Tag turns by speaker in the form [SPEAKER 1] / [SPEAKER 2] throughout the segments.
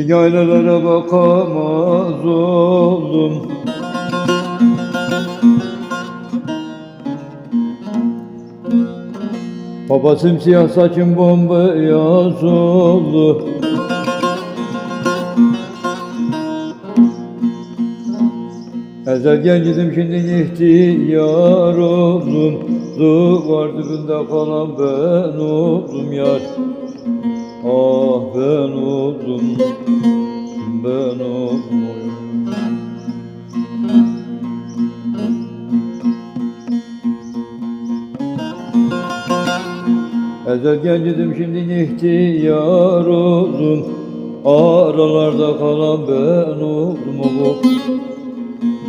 [SPEAKER 1] Yaylalara bakamaz oldum. Baba simsiyah saçım bembeyaz oldu. Ezel gencidim şimdi ihtiyar oldum. Duvar dibinde kalan ben oldum yar. Ah ben oldum, ben oldum. Ezel gencidim şimdi ihtiyar oldum. Aralarda kalan ben oldum oğlum.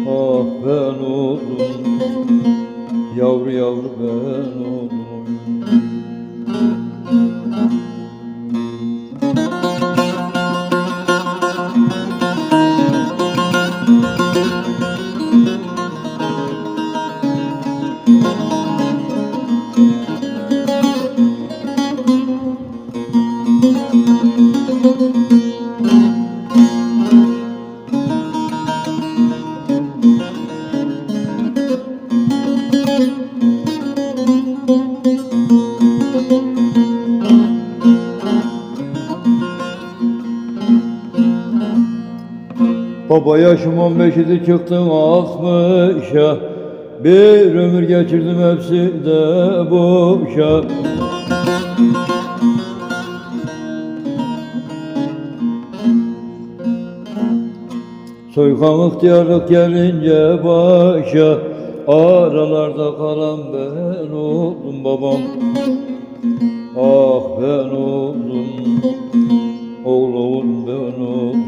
[SPEAKER 1] Ah ben oldum, yavru yavru ben oldum. Baba yaşım 15 idi çıktım 60'a. Bir ömür geçirdim hepsi de boşa. Soykan ihtiyarlık gelince başa. Aralarda kalan ben oldum babam. Ah ben oldum, oğlum ben oldum.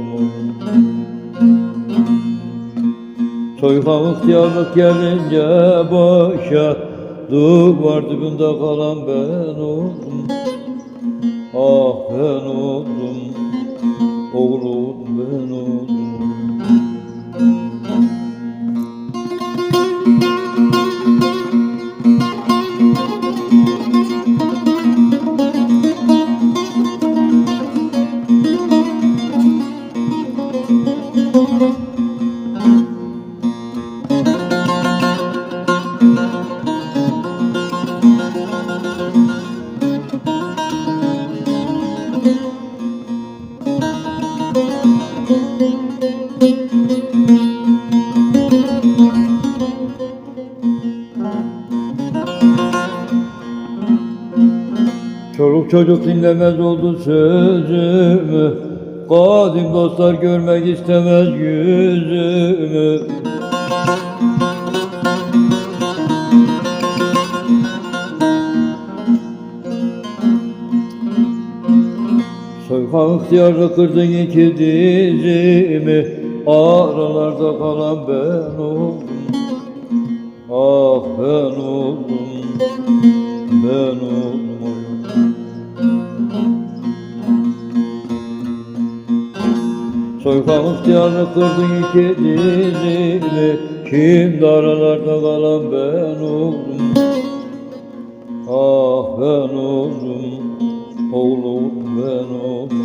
[SPEAKER 1] Soykan ihtiyarlık gelince başa. Duvar dibinde kalan ben oldum. Ah ben oldum, oğlum ben oldum. Çoluk çocuk dinlemez oldu sözümü. Kadim dostlar görmek istemez yüzümü. Soykan ihtiyarlı kırdın iki dizimi. Aralarda kalan ben oldum. Ah ben oldum, ben oldum. Soykan ihtiyarlı kırdın iki dizimi. Şimdi aralarda kalan ben oldum. Ah ben oldum, oğlum ben oldum.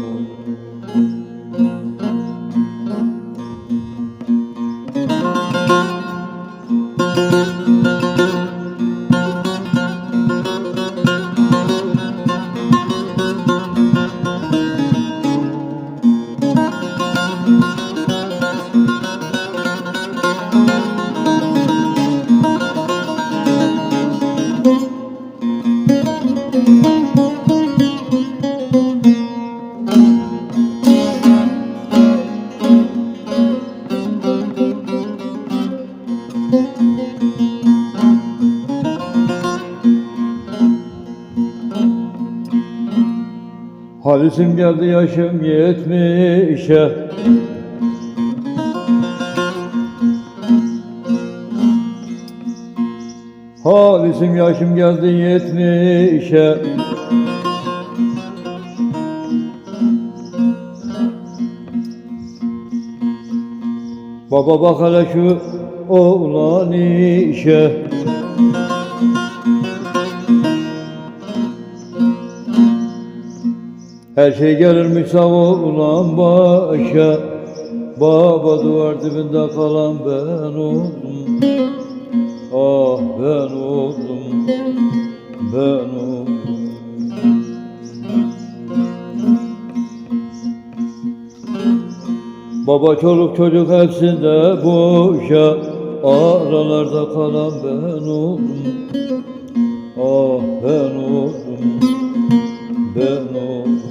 [SPEAKER 1] Halisim geldi yaşım 70'e. Halisim yaşım geldi 70'e. Baba bak hele şu oğlan işe. Her şey gelirmiş sağ olan başa. Baba duvar dibinde kalan ben oldum. Ah ben oldum, ben oldum. Baba çoluk çocuk hepsi de boşa. Aralarda kalan ben oldum. Ah ben oldum, ben oldum.